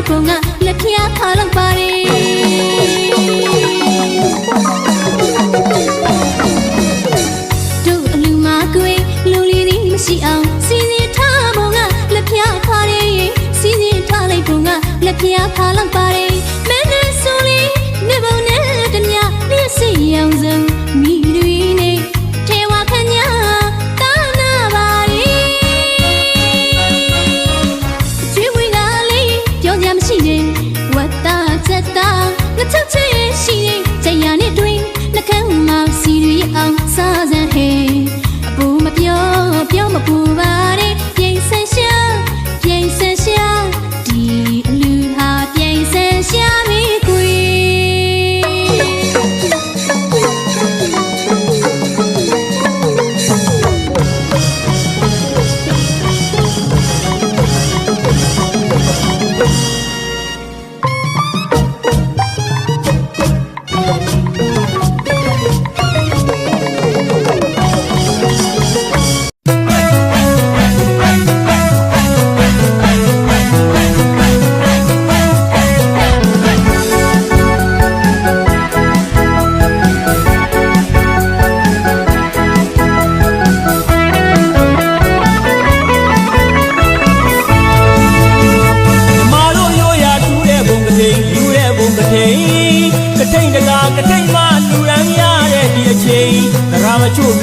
လိုက်ပုံကလက်ဖျားခါလောက်ပါတယ်တို့အလူမကွေးလူလီသည်မရှိအောင်စီစဉ်ထားပုံကလက်ဖျားခါရဲစီစဉ်ထားလိုက်ပုံကလက်ဖျားခါလောက်ပါတယ်မင်းနဲ့ဆိုလေးနေပုံနဲ့တမလျှက်စိရောင်စုံမိတွေနဲ့ထေဝခညာတာနာပါရီကျွေးဝေးလာလေးပြောကြမရှိနဲ့ဝတ်တာချက်တာငါချက်ချဲရှိနေကြရနဲ့တွင်နှကန်းမောင်စီတွေအောင်စားစမ်းဟဲအပူမပြောမပူပါနဲ့ပြင်ဆင်ရှာဒီအလူဟာပြင်ဆင်ရှာမိကွေ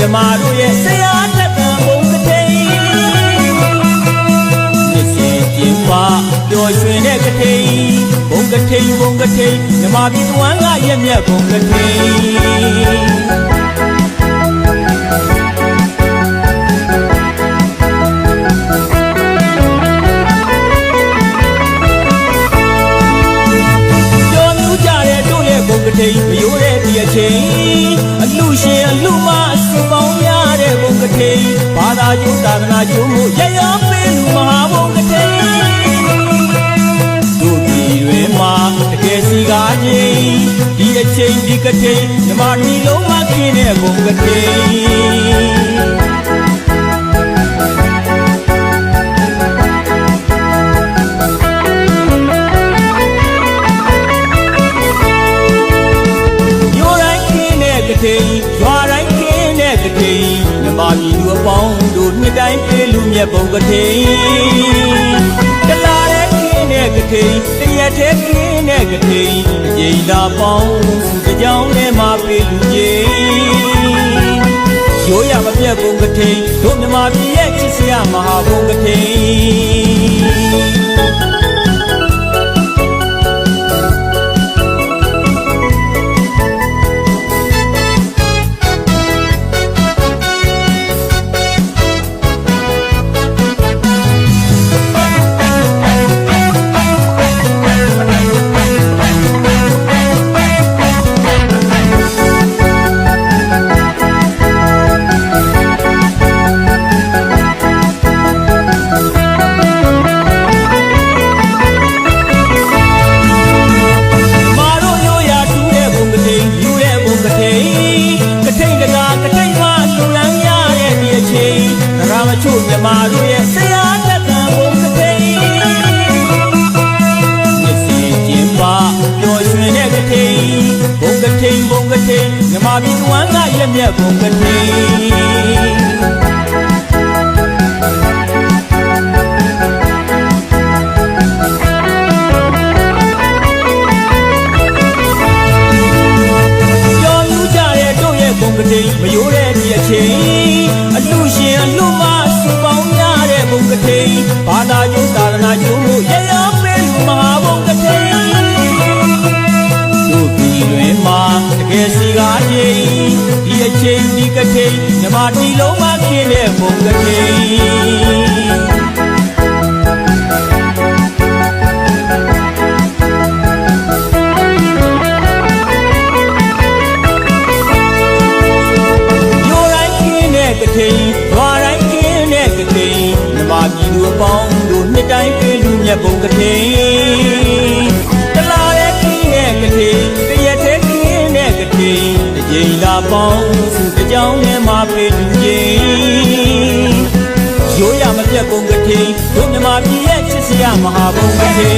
မြမာတို့ရဲ့ဆရာတက်တံဘုံကတိန်မြစ်စင်ကျင်းပါပျော်ရွှင်တဲ့ကတိန်ဘုံကတိန်မြမာပြည်တဝမ်းကရဲ့မြတ်ဘုံကတိန်ကျော်မြူးကြတဲ့တို့ရဲ့ဘုံကတိန်မယိုးတဲ့ဒီအချိန်အလူရှင်အလူမပေါင်းရတဲ့ဘုံကတိန်ဘာသာကျိုးသာသနာကျိုးမှုရရပေးလူမဟာဘုံကတိန်တို့ပြည်တွင်မှာတကယ်စီကားချင်းဒီအချိန်ဒီကတိန်မြမတီလုံးမခင်းတဲ့ဘုံကတိန်ရွာတိုင်းခင်းတဲ့ကတိန်မြမပြည်သူအပေါင်းတို့နှစ်တိုင်းပြေလူမြတ်ဘုံကတိန်တလာတဲ့ခင်းတဲ့ကတိန်တရက်တဲ့ခင်းတဲ့ကတိန်အကြိမ်လာပေါင်းစုကြောင်းထဲမှာပြေလူကြီးရိုးရမပြတ်ဘုံကတိန်တို့မြမပြည်ရဲ့ချစ်စရာမဟာဘုံကတိန်မြမာတို့ရဲ့ဆရာတက်တံဘုံကတိန်မြစ်စင်ကျင်းပါပျော်ရွှင်တဲ့ကတိန်ဘုံကတိန်မြမာပြည်တဝမ်းကရဲ့မြတ်ဘုံကတိန်ကျော်မြူးကြတဲ့တို့ရဲ့ဘုံကတိန်မယိုးတဲ့ဒီအချိန်အလူရှင်အလူမပေါင်းရတဲ့ဘုံကတိန်ဘာသာကျိုးသာသနာကျိုးမှုရရပေးလူမဟာဘုံကတိန်တို့ပြည်တွင်မှာတကယ်စီကားချင်းဒီအချိန်ဒီကတိန်မြမတီလုံးမခင်းတဲ့ဘုံကတိန်ပြည်သူအပေါင်းတို့နှစ်တိုင်းပြေလူမြတ်ဘုံကတိန်တလာရဲ့ခင်းရဲ့ကတိန်တရက်တဲ့ခင်းတဲ့ကတိန်တကြိမ်လာပေါင်းစုကြောင်းထဲမှာပြေလူကြီးရိုးရမပြတ်ဘုံကတိန်တို့မြမပြည်ရဲ့ချစ်စရာ မဟာဘုံကတိ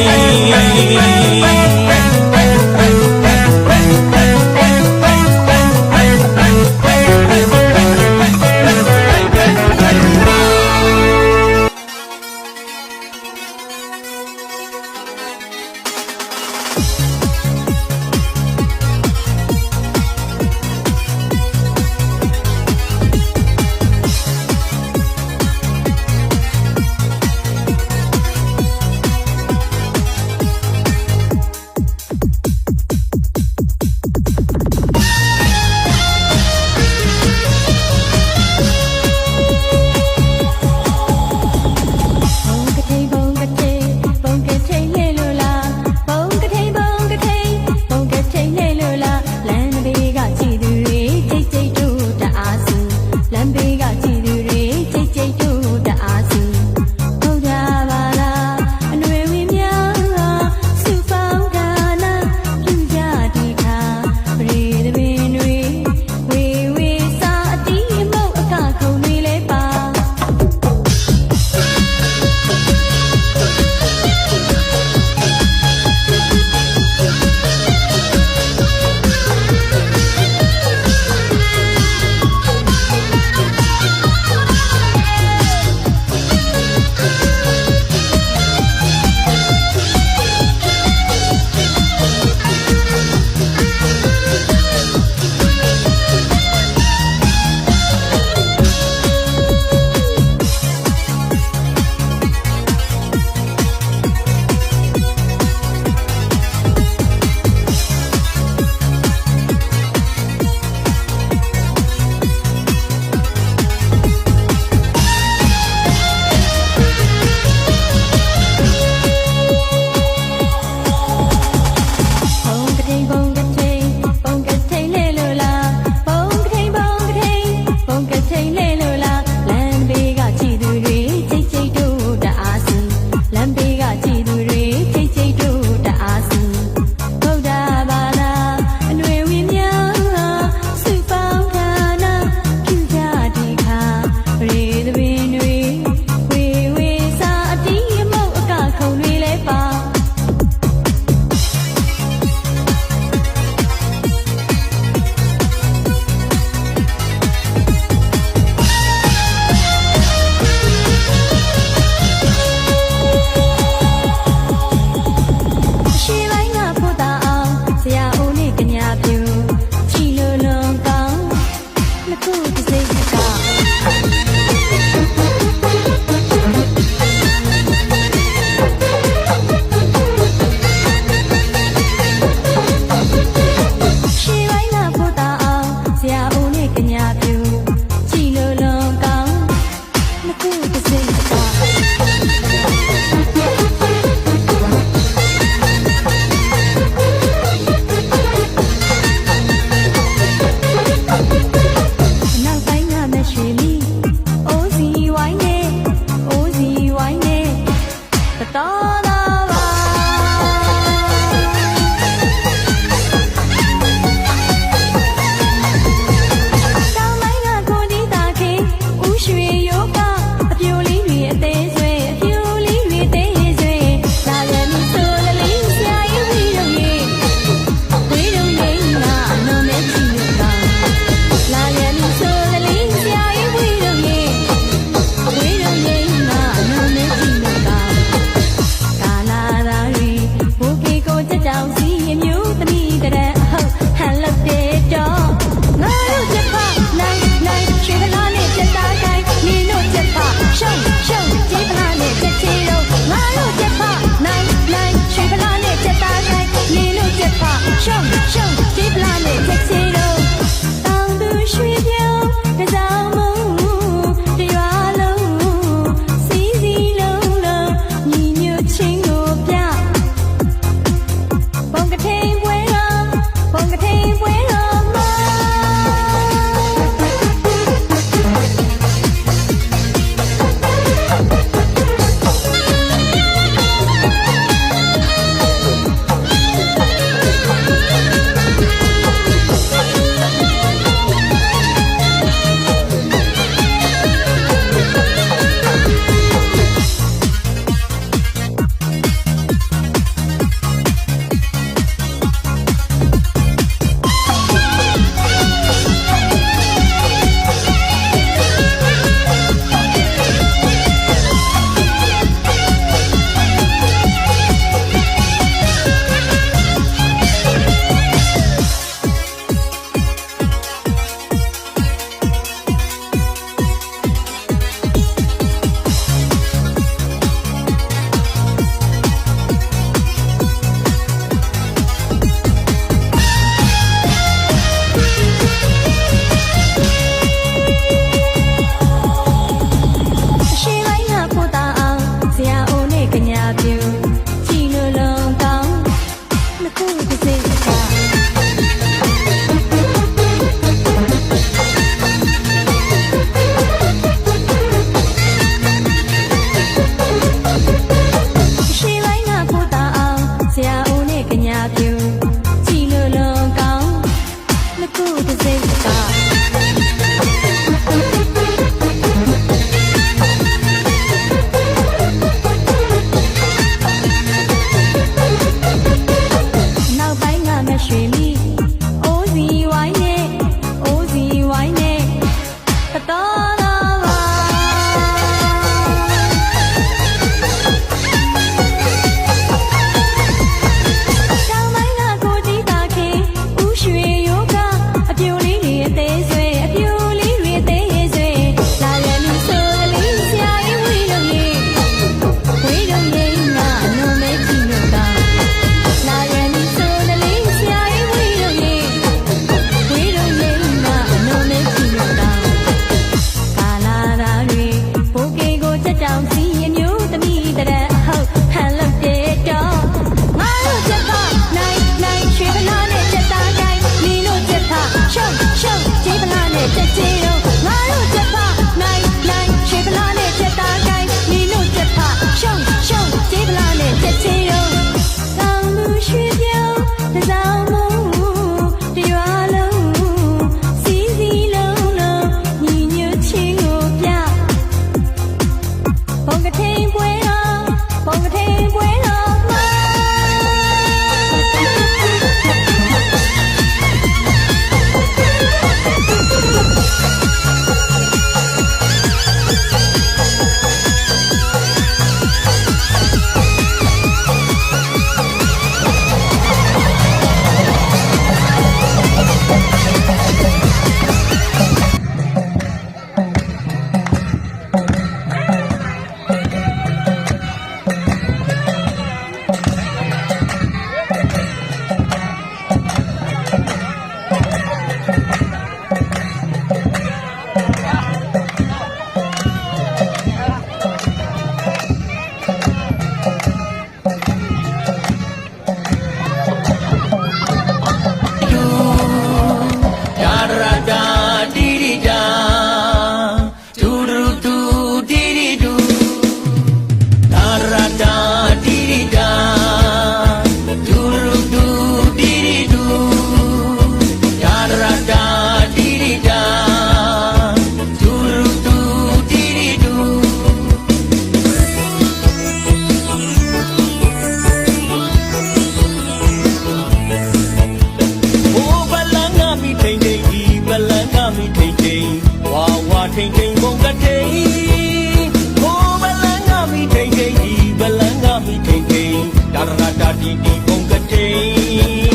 ta đi đi bông cất thình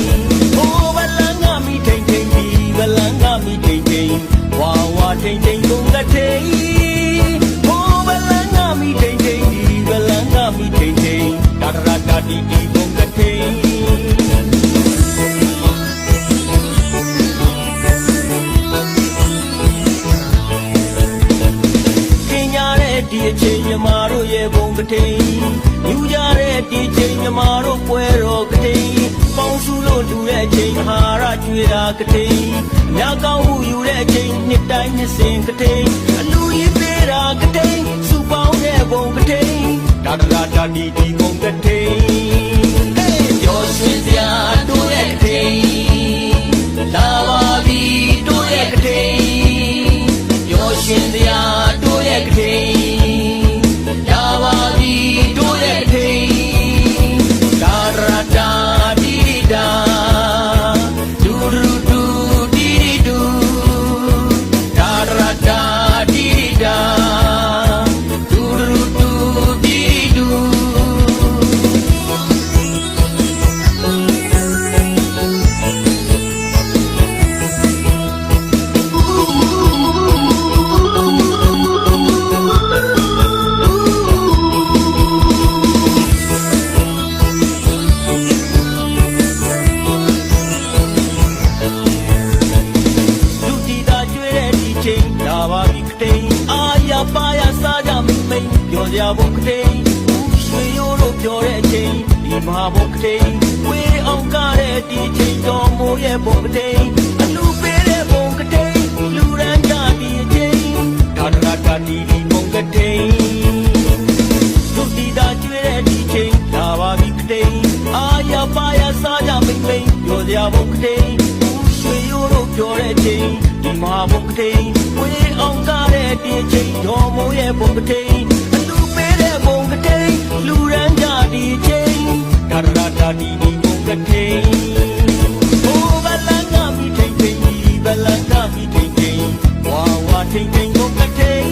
ô balanga mi thình thình đi balanga mi thình thình hoa hoa thình thình bông cất thình ô balanga mi thình thình đi balanga mi thình thình ta đi đi bông cất thìnhဒီအချိန်မြမာတို့ရဲ့ဘုံကတိန်ယူကြတဲ့ဒီချိန်မြမာတို့ပွဲတော်ကတိန်ပေါင်းစုလို့တူတဲ့အချိန်မဟာရကျွေတာကတိန်ညကောင်းမှုယူတဲ့အချိန်နှစ်တိုင်းနှစ်စဉ်ကတိန်အလူကြီးပေးတာကတိန်စုပေါင်းတဲ့ဘုံကတိန်တာဒီဒီဘုံကတိန်ကျော်ရွှင်စရာတို့ရဲ့ကတိန်လာပါပြီတို့ရဲ့ကတိန်ကျော်ရွှင်စရာတို့ရဲ့ကတိန်ပါရစားကြမိန်ပြောကြဘုတ်ကတိန်ရွှေရိုးတို့ပြောတဲ့အချိန်ဒီမဟာဘုတ်ကတိန်ဝေးအောင်ကားတဲ့ဒီချိန်တော်မိုးရဲ့ဘုတ်ကတိန်အလူပေးတဲ့ဘုတ်ကတိန်လူရန်ကြဒီအချိန်တာဒီဒီဘုတ်ကတိန်ဒုတိယကျွေးတဲ့ဒီချိန်လာပါပြီကတိန်အာရပါရစားကြမိန်ပြောကြဘုတ်ကတိန်ရွှေရိုးတို့ပြောတဲ့အချိန်ဒီမဟာဘုတ်ကတိန်ဝေးအောင်ကားတဲ့ဒီချိန်တော်မိုးရဲ့ဘုံကတိန်အလူပေးတဲ့ဘုံကတိန်လူရန်ကြဒီချိန်တာဒီဒီဘုံကတိန်ဟိုဘလန်ကမိထိန်ထိန်ဘလန်ကမိထိန်ထိန်ဝါဝါထိန်ထိန်ဘုံကတိန်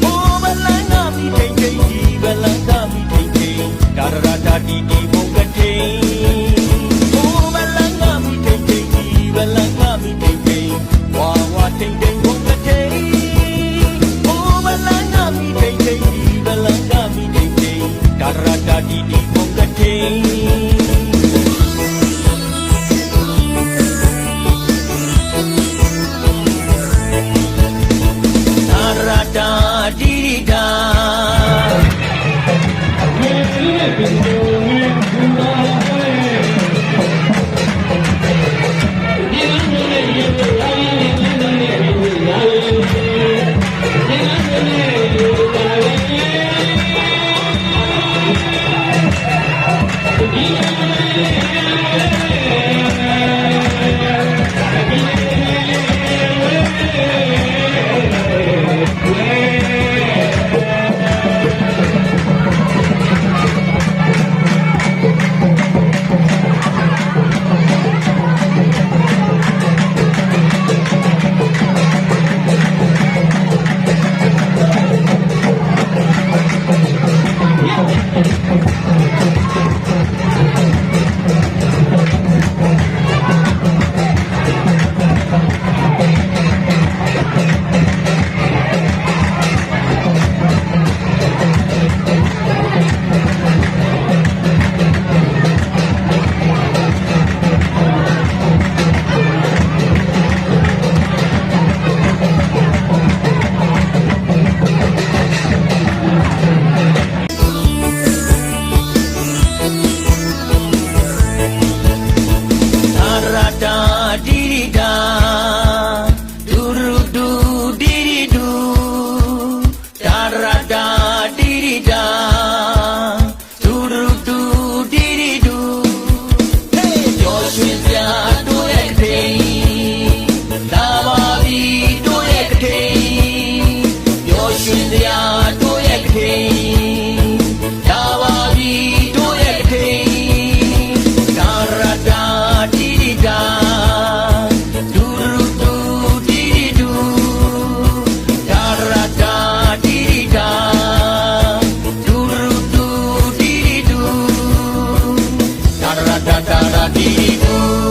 ဟိုဘလန်ကမိထိန်ထိန်ဘလန်ကမိထိန်ထိန်တာဒီဒီဘုံကတိန်ဟိုဘလန်ကမိထိန်ထိန်ဘလန်ကမိထိန်ထိန်ဝါဝါထိန်ထိန်ဘုံကတိန်တာဒီဒီဘုံကတိန်တာဒီဒါYeah. da da da dee doo.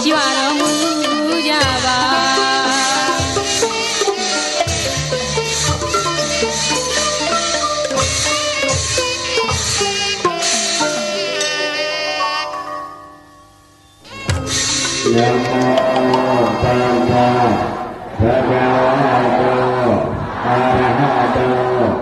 ကြွတော်မူကြပါ ยะโมตัสสะภะคะวะโตอะระหะโต